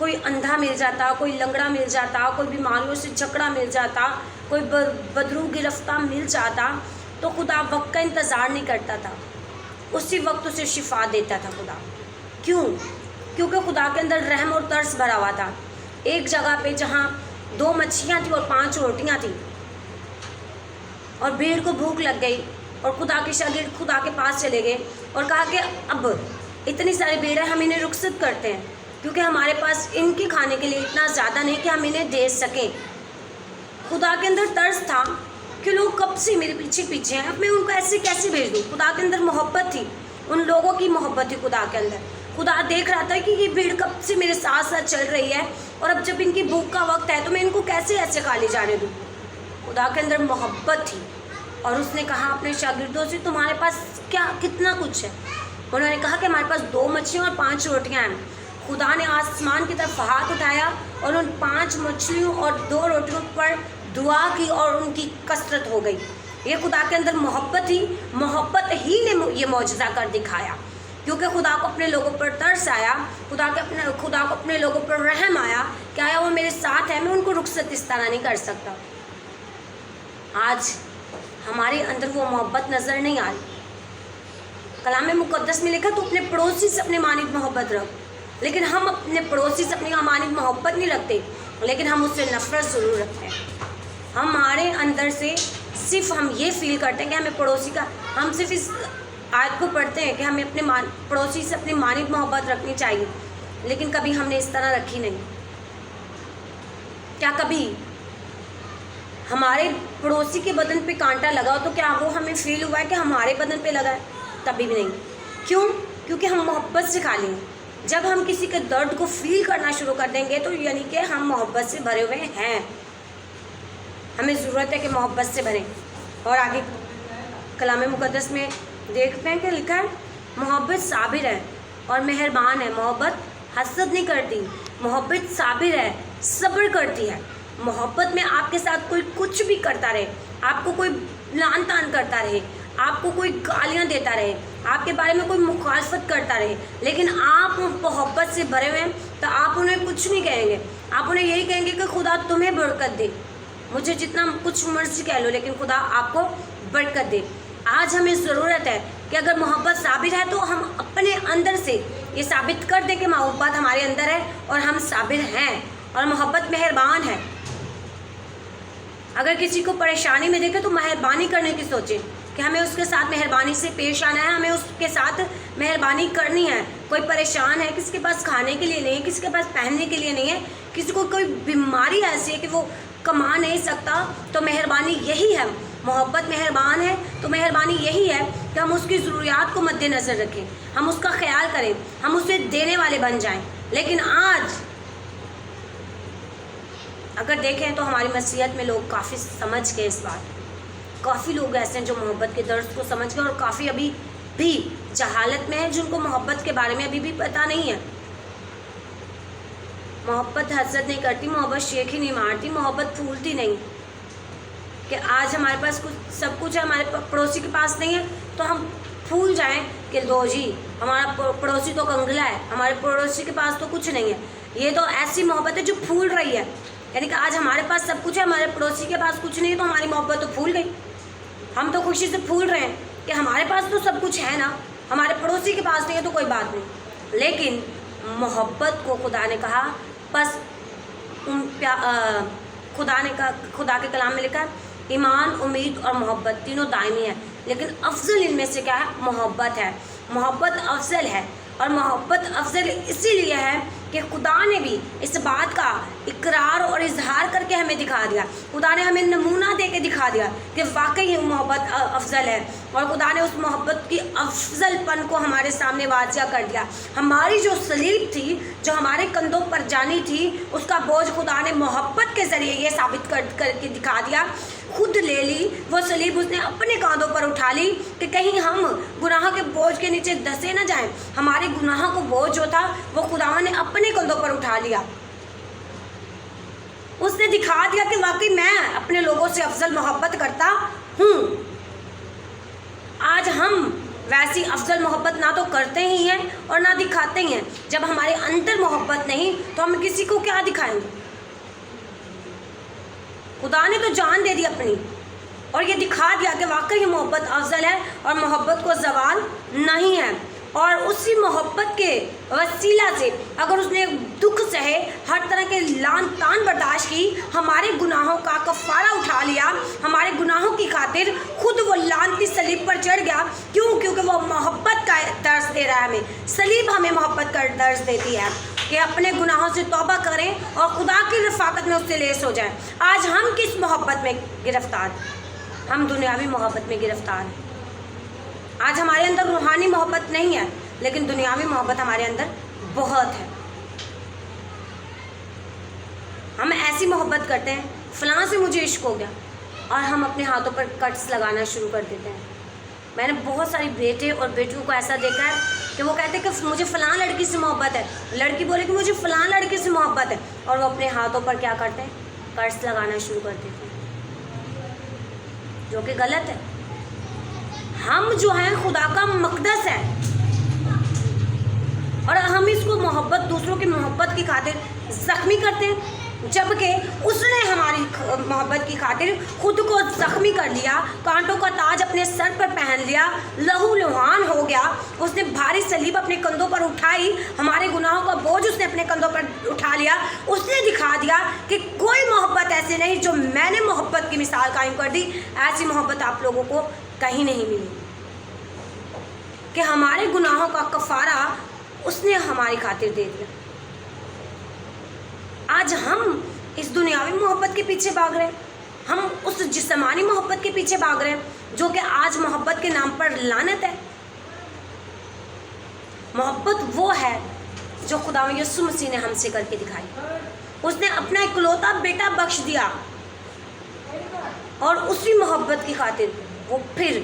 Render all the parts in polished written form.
کوئی اندھا مل جاتا, کوئی لنگڑا مل جاتا, کوئی بیماریوں سے جکڑا مل جاتا, کوئی بدرو گرفتہ مل جاتا, تو خدا وقت کا انتظار نہیں کرتا تھا, اسی وقت اسے شفا دیتا تھا خدا. کیوں؟ کیونکہ خدا کے اندر رحم اور ترس بھرا ہوا تھا. ایک جگہ پہ جہاں 2 مچھلیاں تھیں اور 5 روٹیاں تھیں, اور بھیڑ کو بھوک لگ گئی, اور خدا کے شاگرد خدا کے پاس چلے گئے اور کہا کہ اب اتنی ساری بھیڑ ہے, ہم انہیں رخصت کرتے ہیں, کیونکہ ہمارے پاس ان کے کھانے کے لیے اتنا زیادہ نہیں کہ ہم انہیں دے سکیں. خدا کے اندر ترس تھا کہ لوگ کب سے میرے پیچھے پیچھے ہیں, اب میں ان کو ایسے کیسے بھیج دوں. خدا کے اندر محبت تھی, ان لوگوں کی محبت تھی خدا کے اندر. خدا دیکھ رہا تھا کہ یہ بھیڑ کب سے میرے ساتھ ساتھ چل رہی ہے, اور اب جب ان کی بھوک کا وقت ہے تو میں ان کو کیسے ایسے خالی جانے دوں. خدا کے اندر محبت تھی, اور اس نے کہا اپنے شاگردوں سے تمہارے پاس کتنا کچھ ہے. انہوں نے کہا کہ ہمارے پاس 2 مچھلیاں اور 5 روٹیاں ہیں. خدا نے آسمان کی طرف ہاتھ اٹھایا اور ان 5 مچھلیوں اور 2 روٹیوں پر دعا کی, اور ان کی کثرت ہو گئی. یہ خدا کے اندر محبت تھی, محبت ہی نے یہ معجزہ کر دکھایا, کیونکہ خدا کو اپنے لوگوں پر ترس آیا, خدا کو اپنے لوگوں پر رحم آیا کہ آیا وہ میرے ساتھ ہے, میں ان کو رخصت اس طرح نہیں کر سکتا. آج ہمارے اندر وہ محبت نظر نہیں آ رہی. کلام مقدس میں لکھا تو اپنے پڑوسی سے اپنے مانند محبت رکھ, لیکن ہم اپنے پڑوسی سے اپنی مانند محبت نہیں رکھتے, لیکن ہم اس سے نفرت ضرور رکھتے ہیں. ہمارے اندر سے صرف ہم یہ فیل کرتے ہیں کہ ہمیں پڑوسی کا, ہم صرف اس آیت کو پڑھتے ہیں کہ ہمیں اپنے پڑوسی سے اپنی مانند محبت رکھنی چاہیے, لیکن کبھی ہم نے اس طرح رکھی نہیں. کیا کبھی ہمارے پڑوسی کے بدن پہ کانٹا لگا ہو تو کیا وہ ہمیں فیل ہوا ہے کہ ہمارے بدن پہ لگا ہے؟ کبھی بھی نہیں. کیوں؟ کیونکہ ہم محبت سے کھا لیں گے. جب ہم کسی کے درد کو فیل کرنا شروع کر دیں گے تو یعنی کہ ہم محبت سے بھرے ہوئے ہیں. ہمیں ضرورت ہے کہ محبت سے بھریں. اور آگے کلام مقدس میں دیکھتے ہیں کہ لکھا ہے محبت صابر ہے اور مہربان ہے, محبت حسد نہیں کرتی, محبت صابر ہے, صبر کرتی ہے. محبت میں آپ کے ساتھ کوئی کچھ بھی کرتا رہے, آپ کو کوئی لان تان کرتا رہے, آپ کو کوئی گالیاں دیتا رہے, آپ کے بارے میں کوئی مخالفت کرتا رہے, لیکن آپ محبت سے بھرے ہوئے ہیں تو آپ انہیں کچھ نہیں کہیں گے. آپ انہیں یہی کہیں گے کہ خدا تمہیں برکت دے, مجھے جتنا کچھ مرضی کہہ لو لیکن خدا آپ کو برکت دے. آج ہمیں ضرورت ہے کہ اگر محبت صابر ہے تو ہم اپنے اندر سے یہ ثابت کر دیں کہ محبت ہمارے اندر ہے اور ہم صابر ہیں, اور محبت مہربان ہے. اگر کسی کو پریشانی میں دیکھیں تو مہربانی کرنے کی سوچیں کہ ہمیں اس کے ساتھ مہربانی سے پیش آنا ہے, ہمیں اس کے ساتھ مہربانی کرنی ہے. کوئی پریشان ہے, کسی کے پاس کھانے کے لیے نہیں ہے, کسی کے پاس پہننے کے لیے نہیں ہے, کسی کو کوئی بیماری ایسی ہے کہ وہ کما نہیں سکتا, تو مہربانی یہی ہے. محبت مہربان ہے تو مہربانی یہی ہے کہ ہم اس کی ضروریات کو مد نظر رکھیں, ہم اس کا خیال کریں, ہم اسے دینے والے بن جائیں. لیکن آج اگر دیکھیں تو ہماری مسیحیت میں لوگ کافی سمجھ گئے اس بات. کافی لوگ ایسے ہیں جو محبت کے درد کو سمجھ گئے, اور کافی ابھی بھی جہالت میں ہیں جن کو محبت کے بارے میں ابھی بھی پتہ نہیں ہے. محبت حسد نہیں کرتی, محبت شیخی نہیں مارتی, محبت پھولتی نہیں. کہ آج ہمارے پاس سب کچھ ہے, ہمارے پڑوسی کے پاس نہیں ہے تو ہم پھول جائیں کہ لو جی ہمارا پڑوسی تو کنگلا ہے, ہمارے پڑوسی کے پاس تو کچھ نہیں ہے. یہ تو ایسی محبت ہے جو پھول رہی ہے, یعنی کہ آج ہمارے پاس سب کچھ ہے, ہمارے پڑوسی کے پاس کچھ نہیں ہے, تو ہماری محبت تو پھول گئی. ہم تو خوشی سے پھول رہے ہیں کہ ہمارے پاس تو سب کچھ ہے نا, ہمارے پڑوسی کے پاس نہیں ہے تو کوئی بات نہیں. لیکن محبت کو خدا نے کہا بس خدا کے کلام میں لکھا ہے ایمان, امید اور محبت تینوں دائمی ہے, لیکن افضل ان میں سے کیا ہے؟ محبت ہے. محبت افضل ہے, اور محبت افضل اسی لیے ہے کہ خدا نے بھی اس بات کا اقرار اور اظہار کر کے ہمیں دکھا دیا. خدا نے ہمیں نمونہ دے کے دکھا دیا کہ واقعی محبت افضل ہے, اور خدا نے اس محبت کی افضل پن کو ہمارے سامنے واضح کر دیا. ہماری جو صلیب تھی, جو ہمارے کندھوں پر جانی تھی, اس کا بوجھ خدا نے محبت کے ذریعے یہ ثابت کر کے دکھا دیا, خود لے لی. وہ صلیب اس نے اپنے کاندھوں پر اٹھا لی کہ کہیں ہم گناہ کے بوجھ کے نیچے دھسے نہ جائیں. ہمارے گناہ کو بوجھ جو تھا وہ خدا نے اپنے کندھوں پر اٹھا لیا. اس نے دکھا دیا کہ واقعی میں اپنے لوگوں سے افضل محبت کرتا ہوں. آج ہم ویسی افضل محبت نہ تو کرتے ہی ہیں اور نہ دکھاتے ہی ہیں. جب ہمارے اندر محبت نہیں تو ہم کسی کو کیا دکھائیں گے؟ خدا نے تو جان دے دی اپنی اور یہ دکھا دیا کہ واقعی محبت افضل ہے اور محبت کو زوال نہیں ہے. اور اسی محبت کے وسیلہ سے اگر اس نے دکھ سہے، ہر طرح کے لان تان برداشت کی، ہمارے گناہوں کا کفارہ اٹھا لیا، ہمارے گناہوں کی خاطر خود وہ لعنتی صلیب پر چڑھ گیا. کیونکہ وہ محبت کا درس دے رہا ہے ہمیں. صلیب ہمیں محبت کا درس دیتی ہے کہ اپنے گناہوں سے توبہ کریں اور خدا کی رفاقت میں اس سے لیس ہو جائیں. آج ہم کس محبت میں گرفتار؟ ہم دنیاوی محبت میں گرفتار ہیں. آج ہمارے اندر روحانی محبت نہیں ہے، لیکن دنیاوی محبت ہمارے اندر بہت ہے. ہم ایسی محبت کرتے ہیں، فلاں سے مجھے عشق ہو گیا، اور ہم اپنے ہاتھوں پر کٹس لگانا شروع کر دیتے ہیں. میں نے بہت ساری بیٹے اور بیٹیوں کو ایسا دیکھا ہے کہ وہ کہتے ہیں کہ مجھے فلاں لڑکی سے محبت ہے، لڑکی بولے کہ مجھے فلاں لڑکے سے محبت ہے، اور وہ اپنے ہاتھوں پر کیا کرتے ہیں؟ کٹس لگانا شروع کر دیتے ہیں، جو کہ غلط ہے. ہم جو ہیں خدا کا مقدس ہے، اور ہم اس کو محبت، دوسروں کی محبت کی خاطر زخمی کرتے ہیں، جبکہ اس نے ہماری محبت کی خاطر خود کو زخمی کر لیا، کانٹوں کا تاج اپنے سر پر پہن لیا، لہو لہان ہو گیا. اس نے بھاری صلیب اپنے کندھوں پر اٹھائی، ہمارے گناہوں کا بوجھ اس نے اپنے کندھوں پر اٹھا لیا. اس نے دکھا دیا کہ کوئی محبت ایسی نہیں جو میں نے محبت کی مثال قائم کر دی. ایسی محبت آپ لوگوں کو کہیں نہیں ملی کہ ہمارے گناہوں کا کفارہ اس نے ہماری خاطر دے دیا. آج ہم اس دنیاوی محبت کے پیچھے بھاگ رہے ہیں، ہم اس جسمانی محبت کے پیچھے بھاگ رہے ہیں، جو کہ آج محبت کے نام پر لعنت ہے. محبت وہ ہے جو خدا یسوع مسیح نے ہم سے کر کے دکھائی. اس نے اپنا اکلوتا بیٹا بخش دیا، اور اسی محبت کی خاطر وہ پھر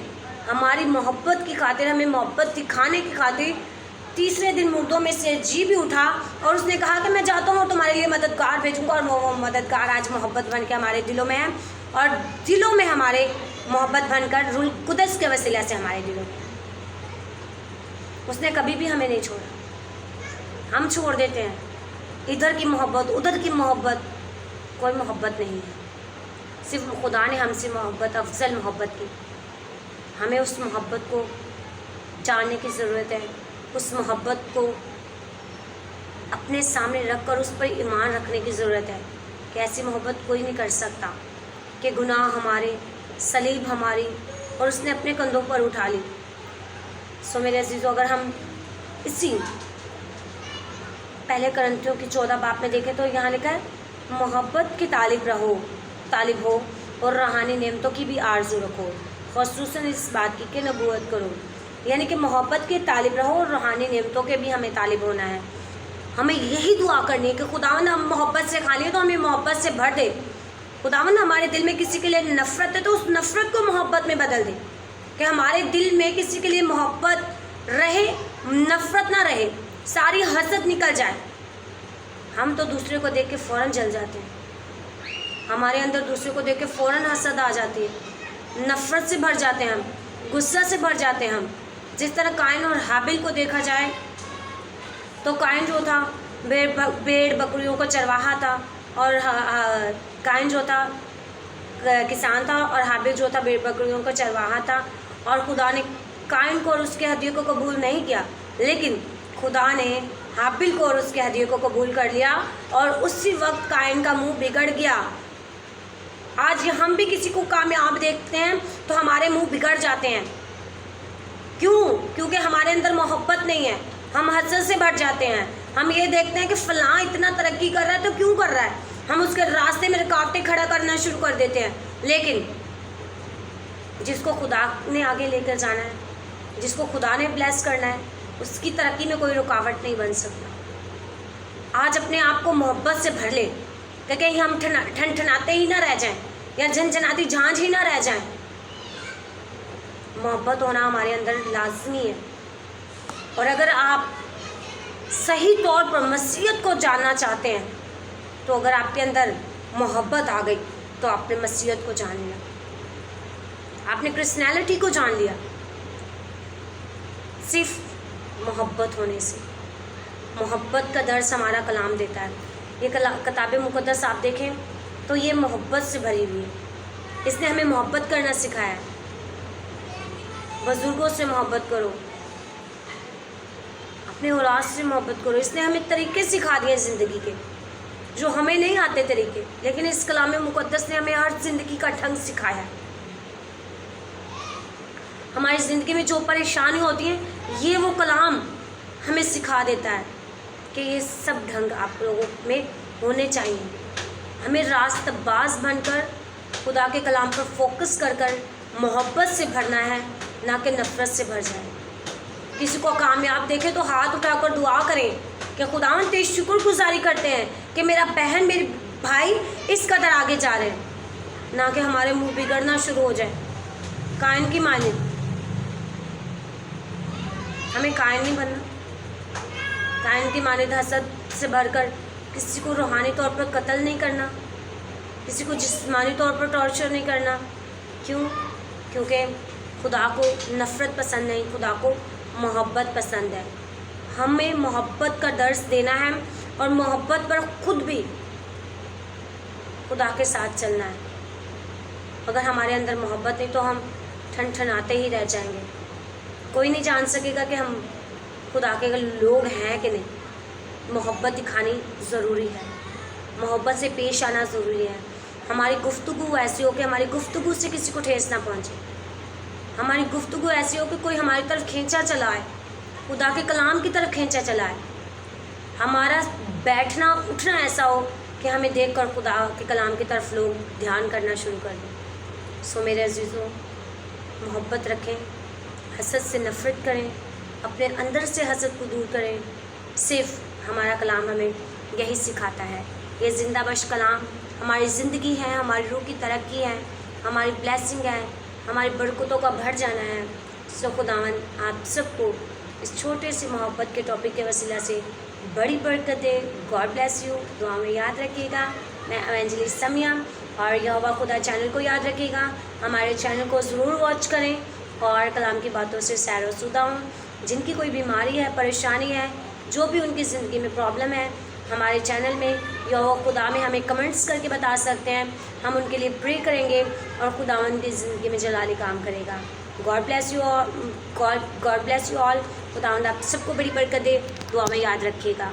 ہماری محبت کی خاطر، ہمیں محبت دکھانے کی خاطر تیسرے دن مردوں میں سے جی بھی اٹھا، اور اس نے کہا کہ میں جاتا ہوں تمہارے لیے مددگار بھیجوں گا. اور وہ مددگار آج محبت بن کے ہمارے دلوں میں ہے، اور دلوں میں ہمارے محبت بن کر روح القدس کے وسیلہ سے ہمارے دلوں میں. اس نے کبھی بھی ہمیں نہیں چھوڑا. ہم چھوڑ دیتے ہیں. ادھر کی محبت، ادھر کی محبت، کوئی محبت نہیں ہے. صرف خدا نے ہم سے محبت، افضل محبت کی. ہمیں اس محبت کو جاننے کی ضرورت ہے، اس محبت کو اپنے سامنے رکھ کر اس پر ایمان رکھنے کی ضرورت ہے کہ ایسی محبت کوئی نہیں کر سکتا کہ گناہ ہمارے، صلیب ہماری، اور اس نے اپنے کندھوں پر اٹھا لی. سو میرے عزیزو، اگر ہم اسی پہلے کرنتھیوں کی 14 باب میں دیکھیں تو یہاں لکھا ہے محبت کی طالب ہو اور روحانی نعمتوں کی بھی آرزو رکھو، خصوصاً اس بات کی کہ نبوت کرو. یعنی کہ محبت کے طالب رہو اور روحانی نعمتوں کے بھی ہمیں طالب ہونا ہے. ہمیں یہی دعا کرنی ہے کہ خداوند ہم محبت سے کھا لیے تو ہمیں محبت سے بھر دے. خداوند ہمارے دل میں کسی کے لیے نفرت ہے تو اس نفرت کو محبت میں بدل دے، کہ ہمارے دل میں کسی کے لیے محبت رہے، نفرت نہ رہے، ساری حسد نکل جائے. ہم تو دوسرے کو دیکھ کے فوراً جل جاتے ہیں، ہمارے اندر دوسرے کو دیکھ کے فوراً حسد آ جاتی ہے، نفرت سے بھر جاتے ہیں ہم، غصہ سے بھر جاتے ہیں ہم. جس طرح قائن اور حابل کو دیکھا جائے تو قائن جو تھا بھیڑ بکریوں کو چرواہا تھا، اور قائن جو تھا کسان تھا، اور حابل جو تھا بھیڑ بکریوں کو چرواہا تھا. اور خدا نے قائن کو اور اس کے ہدیے کو قبول نہیں کیا، لیکن خدا نے حابل کو اور اس کے ہدیے کو قبول کر لیا، اور اسی وقت قائن کا منہ بگڑ گیا. آج ہم بھی کسی کو کامیاب دیکھتے ہیں تو ہمارے منہ بگڑ جاتے ہیں. کیونکہ ہمارے اندر محبت نہیں ہے، ہم حسد سے بھر جاتے ہیں. ہم یہ دیکھتے ہیں کہ فلاں اتنا ترقی کر رہا ہے تو کیوں کر رہا ہے، ہم اس کے راستے میں رکاوٹیں کھڑا کرنا شروع کر دیتے ہیں. لیکن جس کو خدا نے آگے لے کر جانا ہے، جس کو خدا نے بلیس کرنا ہے، اس کی ترقی میں کوئی رکاوٹ نہیں بن سکتا. آج اپنے آپ کو محبت سے بھر لے کہ کہیں ہم ٹھنٹھناتے ہی نہ رہ جائیں، یا جھنجھناتی جھانجھ ہی نہ رہ جائیں. محبت ہونا ہمارے اندر لازمی ہے. اور اگر آپ صحیح طور پر مسیحیت کو جاننا چاہتے ہیں تو اگر آپ کے اندر محبت آ گئی تو آپ نے مسیحیت کو جان لیا، آپ نے کرسچینلٹی کو جان لیا. صرف محبت ہونے سے. محبت کا درس ہمارا کلام دیتا ہے. یہ کتاب مقدس آپ دیکھیں تو یہ محبت سے بھری ہوئی ہے. اس نے ہمیں محبت کرنا سکھایا ہے. بزرگوں سے محبت کرو, اپنے اولاد سے محبت کرو. اس نے ہمیں طریقے سکھا دیے زندگی کے جو ہمیں نہیں آتے طریقے, لیکن اس کلام مقدس نے ہمیں ہر زندگی کا ڈھنگ سکھایا ہے. ہماری زندگی میں جو پریشانی ہوتی ہیں یہ وہ کلام ہمیں سکھا دیتا ہے کہ یہ سب ڈھنگ آپ لوگوں میں ہونے چاہیے. ہمیں راست باز بن کر خدا کے کلام پر فوکس کر کر محبت سے بھرنا ہے, نہ کہ نفرت سے بھر جائے. کسی کو کامیاب دیکھیں تو ہاتھ اٹھا کر دعا کریں کہ خداوند تیری شکر گزاری کرتے ہیں کہ میرا بہن میرے بھائی اس قدر آگے جا رہے ہیں, نہ کہ ہمارے منہ بگڑنا شروع ہو جائے. کائن کی مانند ہمیں کائن نہیں بننا. کائن کی مانند حسد سے بھر کر کسی کو روحانی طور پر قتل نہیں کرنا, کسی کو جسمانی طور پر ٹارچر نہیں کرنا. کیوں؟ کیونکہ خدا کو نفرت پسند نہیں, خدا کو محبت پسند ہے. ہمیں محبت کا درس دینا ہے اور محبت پر خود بھی خدا کے ساتھ چلنا ہے. اگر ہمارے اندر محبت نہیں تو ہم ٹھنٹھناتے ہی رہ جائیں گے. کوئی نہیں جان سکے گا کہ ہم خدا کے لوگ ہیں کہ نہیں. محبت دکھانی ضروری ہے, محبت سے پیش آنا ضروری ہے. ہماری گفتگو ایسی ہو کہ ہماری گفتگو سے کسی کو ٹھیس نہ پہنچے. ہماری گفتگو ایسی ہو کہ کوئی ہماری طرف کھینچا چلا ہے, خدا کے کلام کی طرف کھینچا چلا ہے. ہمارا بیٹھنا اٹھنا ایسا ہو کہ ہمیں دیکھ کر خدا کے کلام کی طرف لوگ دھیان کرنا شروع کر دیں. سو میرے عزیزوں, محبت رکھیں, حسد سے نفرت کریں, اپنے اندر سے حسد کو دور کریں. صرف ہمارا کلام ہمیں یہی سکھاتا ہے. یہ زندہ بخش کلام ہماری زندگی ہے, ہماری روح کی ترقی ہے, ہماری بلیسنگ ہے, ہماری برکتوں کا بڑھ جانا ہے. سو خداوند آپ سب کو اس چھوٹے سے محبت کے ٹاپک کے وسیلہ سے بڑی برکت دے. God bless you. دعا میں یاد رکھیے گا میں ایونجلسٹ سمیہ, اور یہوہ خدا چینل کو یاد رکھیے گا. ہمارے چینل کو ضرور واچ کریں اور کلام کی باتوں سے سیر و سودہ ہوں. جن کی کوئی بیماری ہے, پریشانی ہے, جو بھی ان کی زندگی میں پرابلم ہے, ہمارے چینل میں یہوہ خدا میں ہمیں کمنٹس کر کے بتا سکتے ہیں. ہم ان کے لیے پرے کریں گے اور خدا ان کی زندگی میں جلالی کام کرے گا. God bless you all. God bless you all. خدا آپ سب کو بڑی برکت دے. دعا میں یاد رکھیے گا.